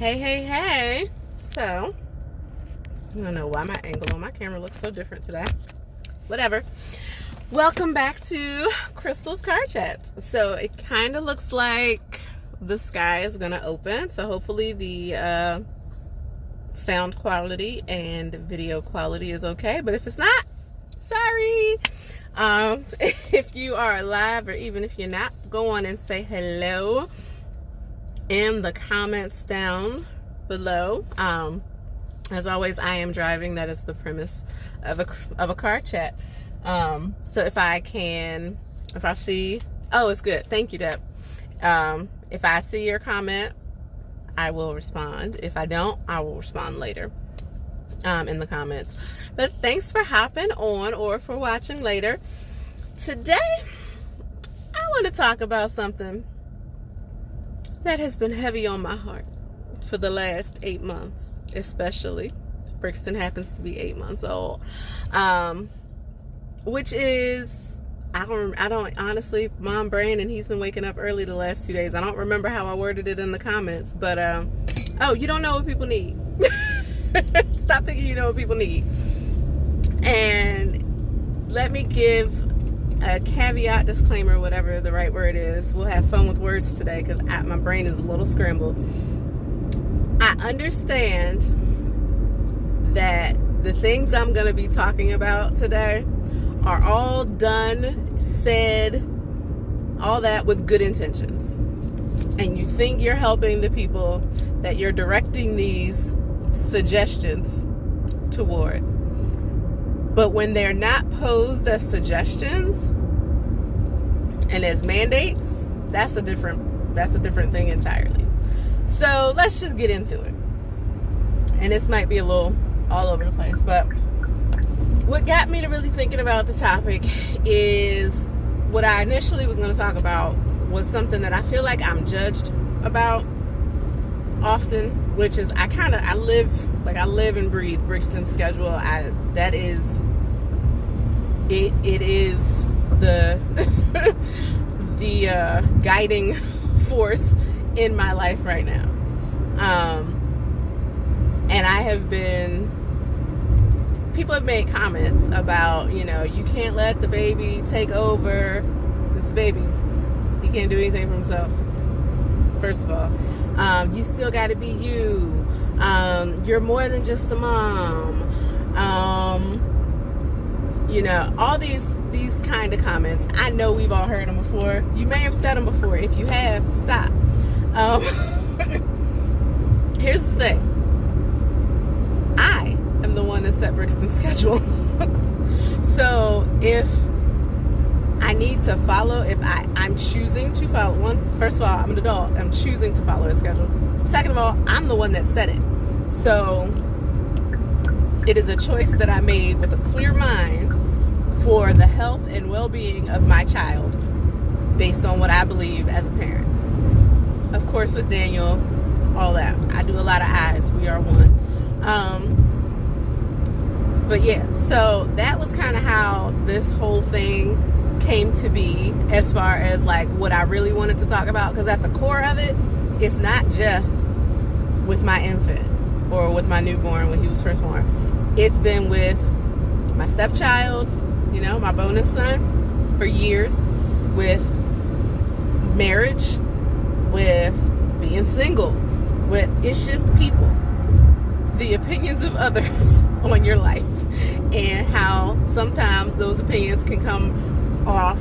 Hey. So, I don't know why my angle on my camera looks so different today. Whatever. Welcome back to Crystal's Car Chats. So, it kind of looks like the sky is going to open. So, hopefully the sound quality and video quality is okay. But if it's not, sorry. If you are live or even if you're not, go on and say hello in the comments down below. As always, I am driving. That is the premise of a car chat. So if I see, oh, it's good. Thank you, Deb. If I see your comment, I will respond. If I don't, I will respond later in the comments. But thanks for hopping on or for watching later. Today, I want to talk about something that has been heavy on my heart for the last 8 months, especially. Brixton happens to be 8 months old, which is, I don't honestly, Mom Brandon, he's been waking up early the last 2 days. I don't remember how I worded it in the comments, but oh, you don't know what people need. Stop thinking you know what people need. And let me give a caveat, disclaimer, whatever the right word is. We'll have fun with words today because my brain is a little scrambled. I understand that the things I'm going to be talking about today are all done, said, all that with good intentions. And you think you're helping the people that you're directing these suggestions toward. But when they're not posed as suggestions and as mandates, that's a different thing entirely. So let's just get into it. And this might be a little all over the place, but what got me to really thinking about the topic is what I initially was going to talk about was something that I feel like I'm judged about often, which is I live and breathe Brixton's schedule. It is the the guiding force in my life right now. And people have made comments about, you can't let the baby take over. It's a baby. He can't do anything for himself. First of all, you still got to be you. You're more than just a mom. All these kind of comments. I know we've all heard them before. You may have said them before. If you have, stop. Here's the thing. I am the one that set Brixton's schedule. So if I need to follow, I'm choosing to follow, first of all, I'm an adult. I'm choosing to follow his schedule. Second of all, I'm the one that set it. So it is a choice that I made with a clear mind for the health and well-being of my child based on what I believe as a parent. Of course, with Daniel, all that. I do a lot of eyes. We are one. But yeah, so that was kind of how this whole thing came to be as far as like what I really wanted to talk about, because at the core of it, it's not just with my infant or with my newborn when he was first born. It's been with my stepchild, my bonus son for years, with marriage, with being single, with it's just people, the opinions of others on your life, and how sometimes those opinions can come off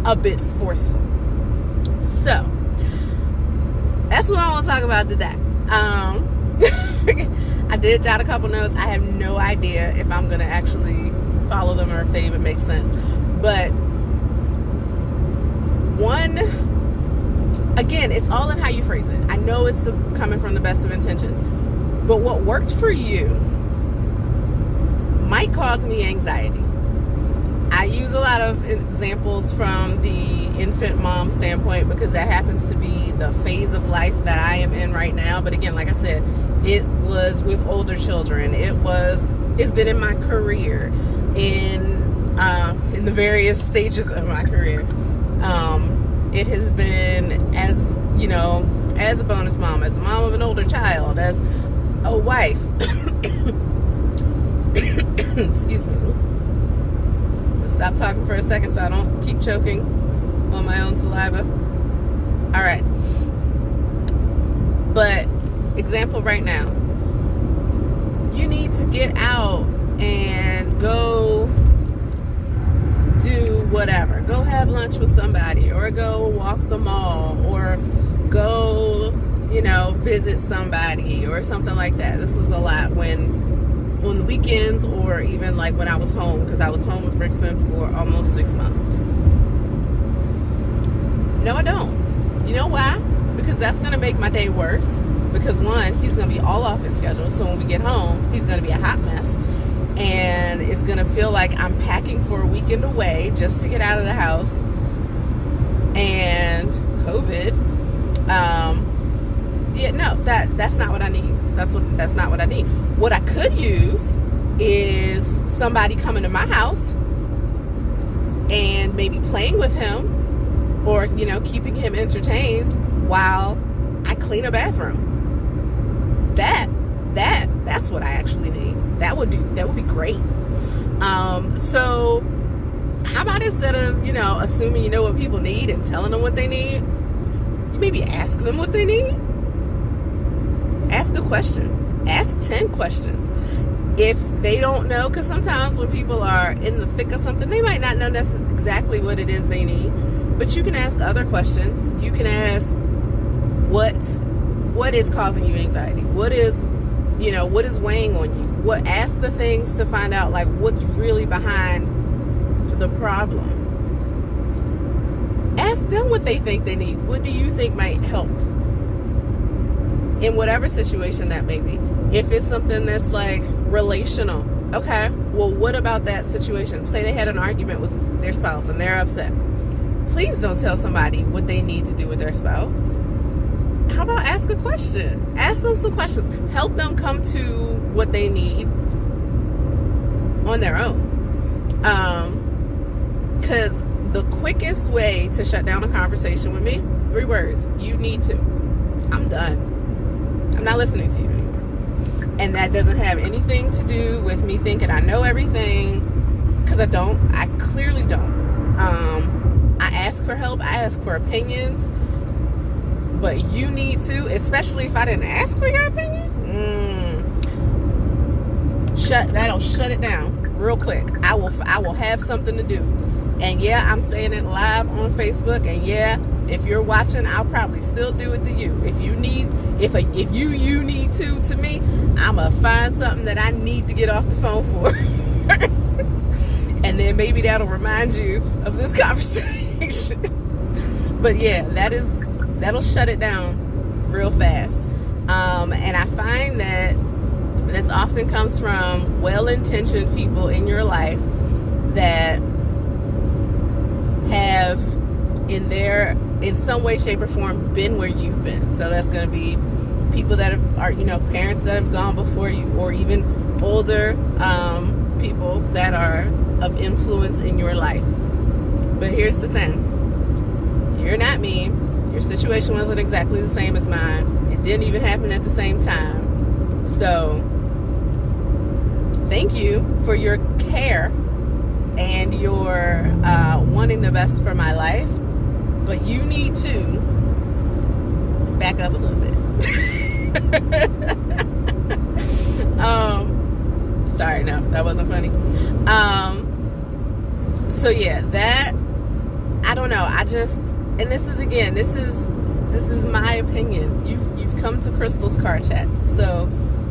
a bit forceful. So that's what I want to talk about today. I did jot a couple notes. I have no idea if I'm going to actually follow them or if they even make sense. But again, it's all in how you phrase it. I know it's coming from the best of intentions. But what worked for you might cause me anxiety. I use a lot of examples from the infant mom standpoint because that happens to be the phase of life that I am in right now. But again, like I said, it was with older children. It's been in my career, in the various stages of my career. It has been as a bonus mom, as a mom of an older older child, as a wife. Excuse me. I'll stop talking for a second so I don't keep choking on my own saliva. All right. But example right now, you need to get out and go do whatever. Go have lunch with somebody, or go walk the mall, or go, visit somebody or something like that. This was a lot on the weekends, or even like when I was home, because I was home with Brixton for almost 6 months. No, I don't. You know why? Because that's going to make my day worse. Because one, he's going to be all off his schedule. So when we get home, he's going to be a hot mess. And it's going to feel like I'm packing for a weekend away just to get out of the house. And COVID. That's not what I need. That's not what I need. What I could use is somebody coming to my house and maybe playing with him, or, keeping him entertained while I clean a bathroom. That's what I actually need. That would be great. So how about, instead of, assuming you know what people need and telling them what they need, you maybe ask them what they need. Ask a question. Ask 10 questions. If they don't know, because sometimes when people are in the thick of something, they might not know exactly what it is they need. But you can ask other questions. You can ask, what is causing you anxiety? What is weighing on you? Ask the things to find out, like, what's really behind the problem. Ask them what they think they need. What do you think might help in whatever situation that may be? If it's something that's like relational, okay, well, what about that situation? Say they had an argument with their spouse and they're upset. Please don't tell somebody what they need to do with their spouse. How about ask a question? Ask them some questions. Help them come to what they need on their own. Because the quickest way to shut down a conversation with me, 3 words: you need to. I'm done. I'm not listening to you anymore. And that doesn't have anything to do with me thinking I know everything, because I don't. I clearly don't. I ask for help. I ask for opinions. But you need to, especially if I didn't ask for your opinion, that'll shut it down real quick. I will have something to do. And yeah, I'm saying it live on Facebook. And yeah, if you're watching, I'll probably still do it to you. If you need, if you need to me, I'ma find something that I need to get off the phone for. And then maybe that'll remind you of this conversation. But yeah, that'll shut it down real fast. And I find that this often comes from well-intentioned people in your life that have in some way, shape, or form been where you've been. So that's going to be people that are parents that have gone before you, or even older people that are of influence in your life. But here's the thing: you're not me. Your situation wasn't exactly the same as mine. It didn't even happen at the same time. So thank you for your care and your wanting the best for my life. But you need to back up a little bit. Sorry, no, that wasn't funny. So yeah, that, I don't know. And this is my opinion. You've come to Crystal's Car Chats, so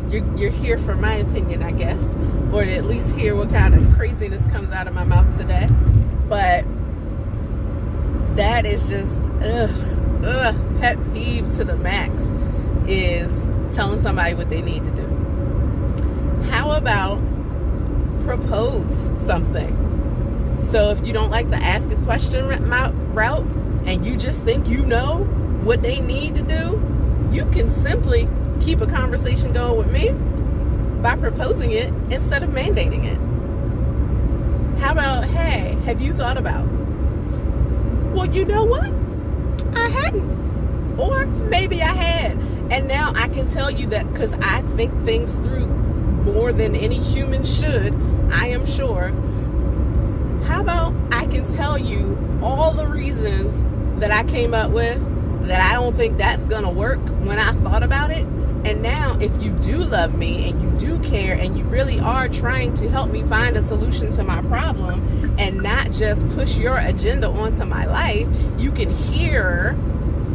you're here for my opinion, I guess, or at least hear what kind of craziness comes out of my mouth today. But that is just pet peeve to the max, is telling somebody what they need to do. How about propose something? So if you don't like the ask a question route, and you just think you know what they need to do, you can simply keep a conversation going with me by proposing it instead of mandating it. How about, hey, have you thought about? Well, you know what? I hadn't. Or maybe I had. And now I can tell tell you that because I think things through more than any human should, I am sure. How about I can tell you all the reasons that I came up with that I don't think that's gonna work when I thought about it. And now if you do love me and you do care and you really are trying to help me find a solution to my problem and not just push your agenda onto my life, you can hear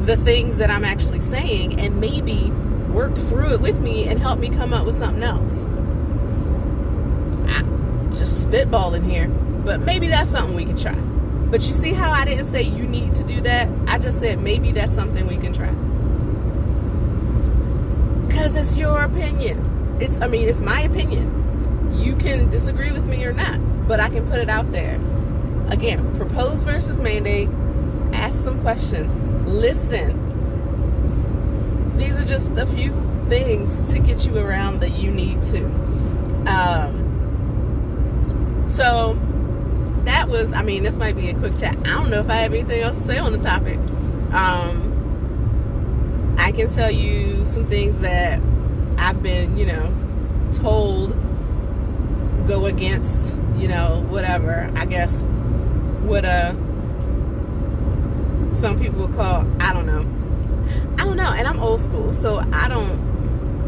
the things that I'm actually saying and maybe work through it with me and help me come up with something else. I'm just spitballing here, but maybe that's something we can try. But you see how I didn't say you need to do that? I just said maybe that's something we can try. Because it's your opinion. It's my opinion. You can disagree with me or not, but I can put it out there. Again, propose versus mandate. Ask some questions. Listen. These are just a few things to get you around that you need to. So that was, this might be a quick chat. I don't know if I have anything else to say on the topic. I can tell you some things that I've been, told go against, whatever, I guess, what some people would call, I don't know. And I'm old school, so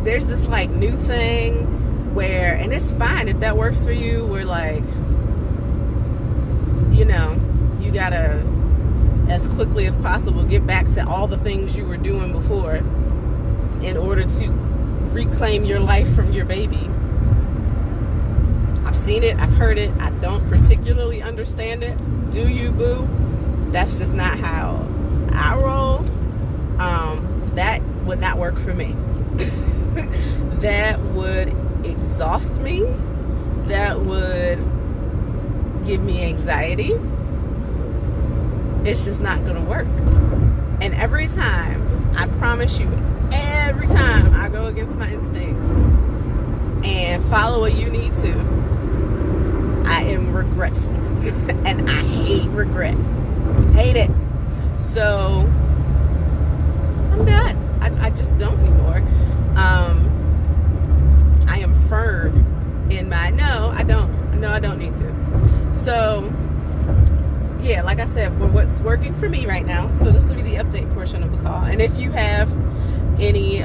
there's this like new thing where, and it's fine if that works for you, where like, you gotta, as quickly as possible, get back to all the things you were doing before in order to reclaim your life from your baby. I've seen it, I've heard it, I don't particularly understand it. Do you, boo? That's just not how I roll. That would not work for me. That would exhaust me. That would give me anxiety. It's just not gonna work. And every time, I promise you, every time I go against my instincts and follow what you need to, I am regretful. And I hate regret. Hate it. So I'm done. I just don't anymore. I am firm in my no, I don't need to. So yeah, like I said, for what's working for me right now. So this will be the update portion of the call. And if you have any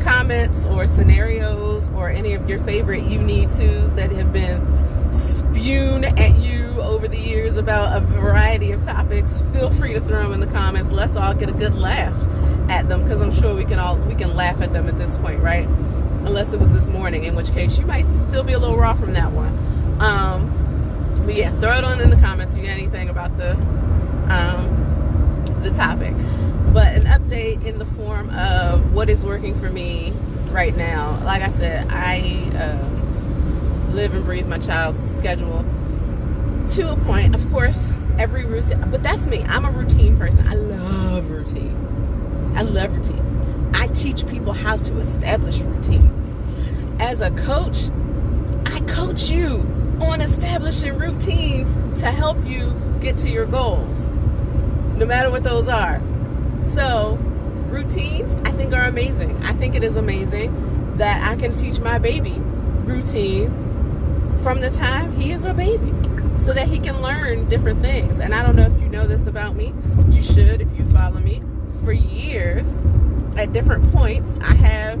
comments or scenarios or any of your favorite you need tos that have been spewed at you over the years about a variety of topics, feel free to throw them in the comments. Let's all get a good laugh at them, because I'm sure we can laugh at them at this point, right? Unless it was this morning, in which case you might still be a little raw from that one. But yeah, throw it on in the comments if you got anything about the topic. But an update in the form of what is working for me right now. Like I said, I live and breathe my child's schedule to a point. Of course, every routine, but that's me. I'm a routine person. I love routine. I teach people how to establish routines. As a coach, I coach you on establishing routines to help you get to your goals, no matter what those are. So routines, I think, are amazing. I think it is amazing that I can teach my baby routine from the time he is a baby, so that he can learn different things. And I don't know if you know this about me. You should, if you follow me. For years, at different points, I have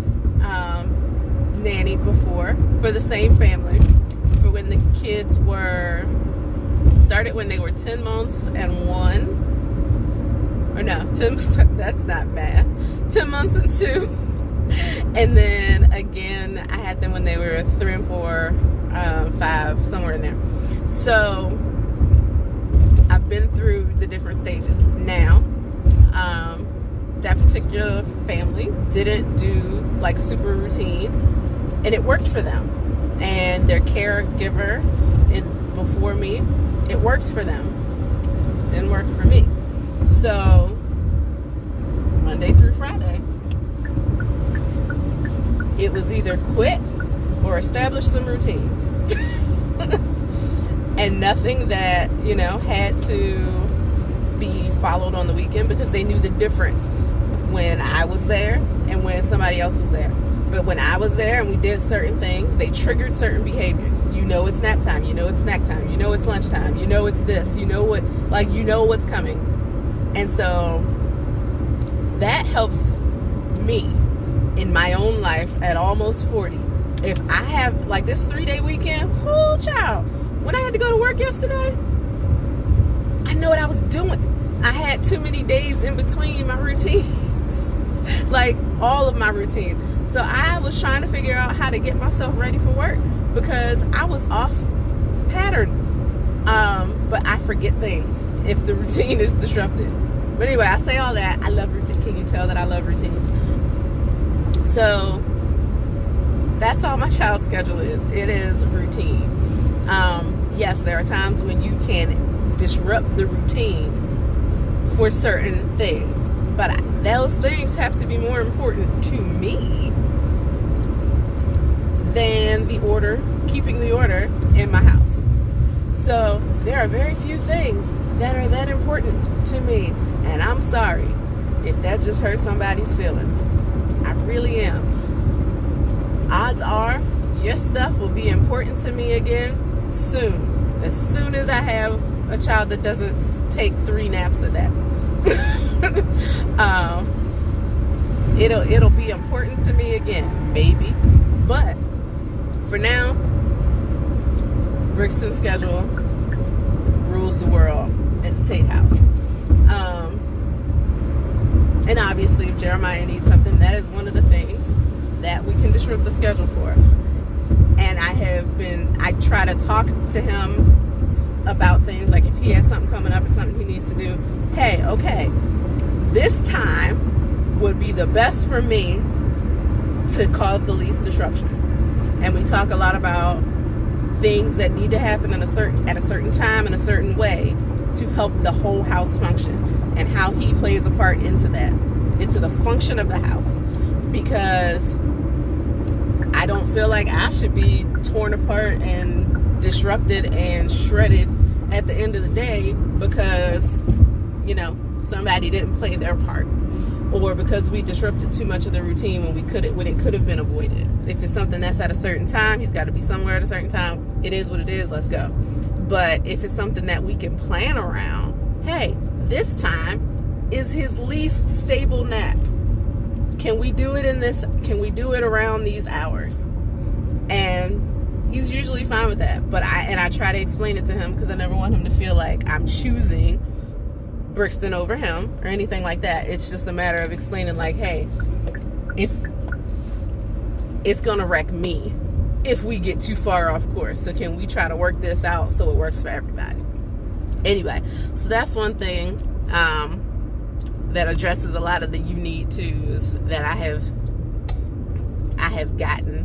nannied before for the same family. For when the kids started when they were 10 months and 1. Or no, 10, that's not math. 10 months and 2. And then again, I had them when they were 3 and 4, 5, somewhere in there. So I've been through the different stages. Now, that particular family didn't do like super routine, and it worked for them. And their caregivers before me, it worked for them. Didn't work for me. So Monday through Friday, it was either quit or establish some routines. And nothing that, had to be followed on the weekend, because they knew the difference when I was there and when somebody else else was there. But when I was there and we did certain things, they triggered certain behaviors. You know it's nap time. You know it's snack time. You know it's lunchtime. You know it's this. You know what, like, you know what's coming. And so that helps me in my own life at almost 40. If I have, like, this 3-day weekend, whoo, child, when I had to go to work yesterday, I know what I was doing. I had too many days in between my routines, like all of my routines. So I was trying to figure out how to get myself ready for work because I was off pattern. But I forget things if the routine is disrupted. But anyway, I say all that. I love routine. Can you tell that I love routines? So that's all my child's schedule is. It is routine. Yes, there are times when you can disrupt the routine for certain things, but those things have to be more important to me than the order, keeping the order in my house. So there are very few things that are that important to me, and I'm sorry if that just hurt somebody's feelings. I really am. Odds are your stuff will be important to me again soon. As soon as I have a child that doesn't take 3 naps a day. It'll be important to me again, maybe. But for now, Brixton's schedule rules the world at the Tate house. And obviously, if Jeremiah needs something, that is one of the things that we can disrupt the schedule for. And I try to talk to him about things, like if he has something coming up or something he needs to do. Hey, okay, this time would be the best for me to cause the least disruption. And we talk a lot about things that need to happen at a certain time in a certain way to help the whole house function, and how he plays a part into that, into the function of the house. Because I don't feel like I should be torn apart and disrupted and shredded at the end of the day because, you know, somebody didn't play their part, or because we disrupted too much of the routine when it could have been avoided. If it's something that's at a certain time, he's got to be somewhere at a certain time. It is what it is. Let's go. But if it's something that we can plan around, hey, this time is his least stable nap. Can we do it around these hours? And he's usually fine with that. But I try to explain it to him because I never want him to feel like I'm choosing Brixton over him or anything like that. It's just a matter of explaining, like, hey, it's gonna wreck me if we get too far off course. So can we try to work this out so it works for everybody? Anyway, so that's one thing that addresses a lot of the you need tos that I have gotten.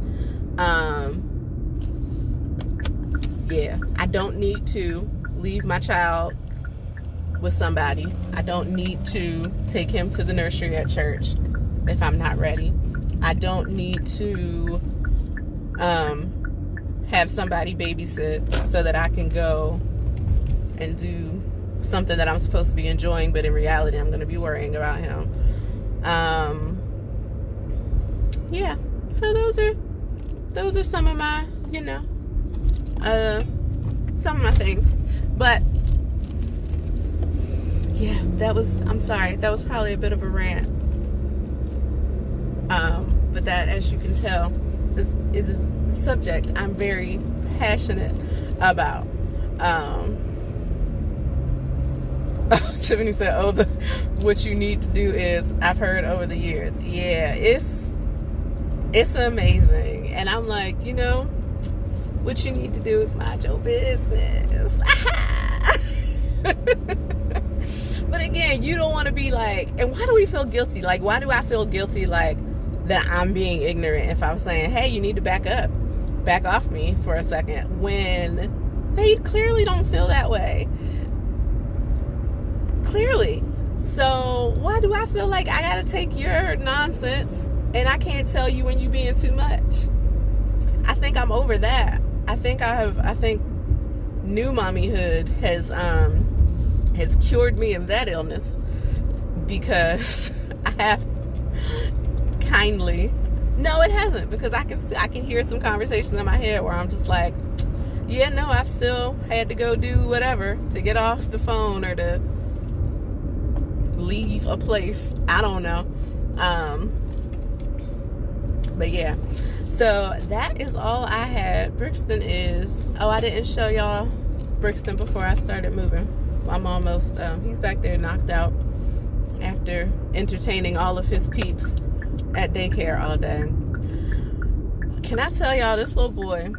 Yeah, I don't need to leave my child with somebody. I don't need to take him to the nursery at church if I'm not ready. I don't need to have somebody babysit so that I can go and do something that I'm supposed to be enjoying, but in reality I'm going to be worrying about him. Yeah, so those are some of my, some of my things. But yeah, I'm sorry, that was probably a bit of a rant. But that, as you can tell, is a subject I'm very passionate about. Tiffany said, what you need to do is, I've heard over the years. Yeah, it's amazing. And I'm like, what you need to do is mind your business. But again, you don't want to be like, and why do we feel guilty? Like, why do I feel guilty, like, that I'm being ignorant if I'm saying, hey, you need to back off me for a second, when they clearly don't feel that way. Clearly. So why do I feel like I gotta take your nonsense and I can't tell you when you're being too much? I think I'm over that. I think new mommyhood has cured me of that illness, because I have kindly No, it hasn't, because I can hear some conversations in my head where I'm just like, yeah, no, I've still had to go do whatever to get off the phone or to leave a place. I don't know. But yeah, so that is all I had. Brixton is, oh, I didn't show y'all Brixton before I started moving. I'm almost, he's back there knocked out after entertaining all of his peeps at daycare all day. Can I tell y'all, this little boy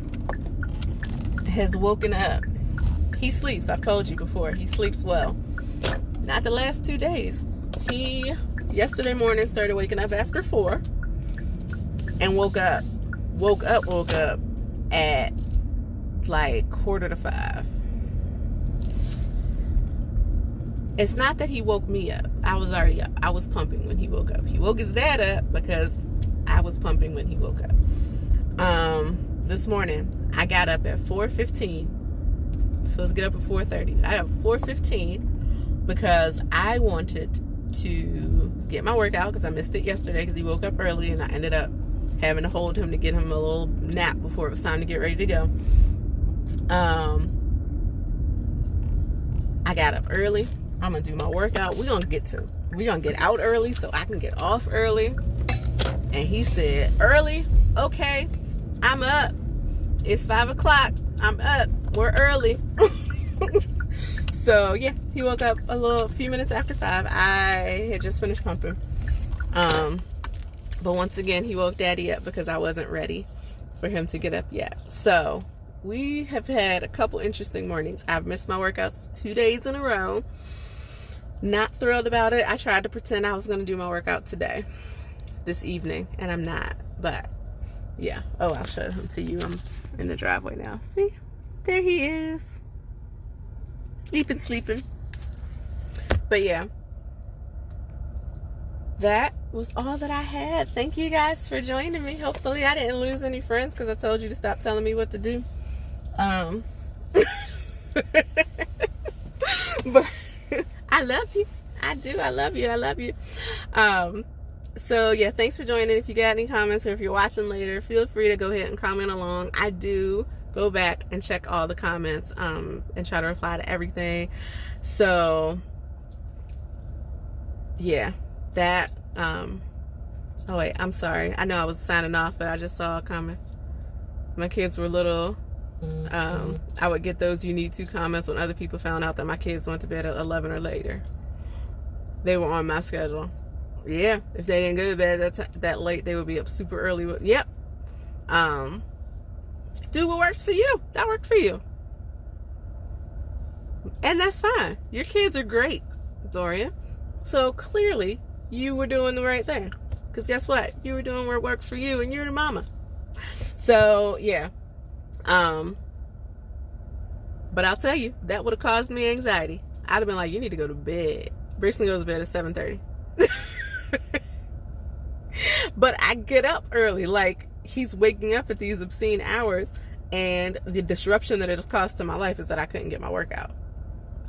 has woken up. He sleeps, I've told you before, he sleeps well. Not the last 2 days. He, yesterday morning, started waking up after 4 and woke up at like 4:45. It's not that he woke me up. I was already up. I was pumping when he woke up. He woke his dad up because I was pumping when he woke up. This morning, I got up at 4:15. I'm supposed to get up at 4:30. I got 4:15 because I wanted to get my workout because I missed it yesterday because he woke up early and I ended up having to hold him to get him a little nap before it was time to get ready to go. I got up early. I'm gonna do my workout. We're gonna get out early so I can get off early. And he said, early? Okay, I'm up. It's 5 o'clock. I'm up. We're early. So yeah, he woke up a few minutes after 5. I had just finished pumping. But once again, he woke Daddy up because I wasn't ready for him to get up yet. So we have had a couple interesting mornings. I've missed my workouts 2 days in a row. Not thrilled about it. I tried to pretend I was going to do my workout today, this evening, and I'm not. But yeah. Oh, I'll show him to you. I'm in the driveway now. See? There he is. Sleeping. But yeah. That was all that I had. Thank you guys for joining me. Hopefully I didn't lose any friends because I told you to stop telling me what to do. But I love you. I do. I love you. So yeah, thanks for joining. If you got any comments or if you're watching later, feel free to go ahead and comment along. I do go back and check all the comments and try to reply to everything. So yeah, that oh wait, I'm sorry. I know I was signing off, but I just saw a comment. My kids were little. I would get those "you need to" comments when other people found out that my kids went to bed at 11 or later. They were on my schedule. Yeah, if they didn't go to bed that late, they would be up super early. Yep. Do what works for you. That worked for you. And that's fine. Your kids are great, Dorian. So clearly, you were doing the right thing. Because guess what? You were doing what worked for you, and you're the mama. So, yeah. But I'll tell you, that would have caused me anxiety. I'd have been like, you need to go to bed. Brixton goes to bed at 7:30. But I get up early. Like, he's waking up at these obscene hours, and the disruption that it has caused to my life is that I couldn't get my workout.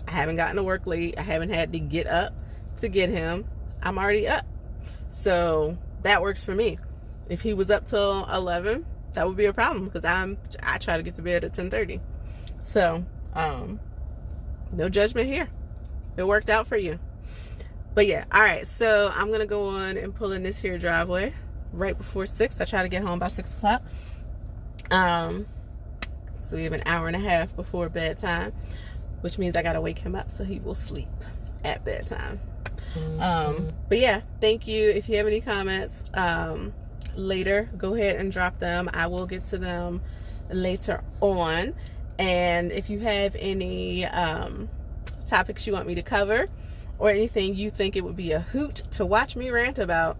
I haven't gotten to work late. I haven't had to get up to get him. I'm already up. So that works for me. If he was up till 11, that would be a problem because I try to get to bed at 10:30. So, no judgment here. It worked out for you. But yeah, all right. So I'm going to go on and pull in this here driveway right before 6. I try to get home by 6 o'clock. So we have an hour and a half before bedtime, which means I got to wake him up so he will sleep at bedtime. But yeah, thank you. If you have any comments, later, go ahead and drop them. I will get to them later on. And if you have any topics you want me to cover or anything you think it would be a hoot to watch me rant about,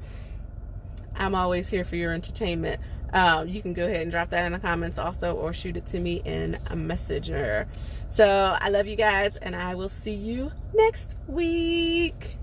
I'm always here for your entertainment. You can go ahead and drop that in the comments also, or shoot it to me in a messenger. So I love you guys, and I will see you next week.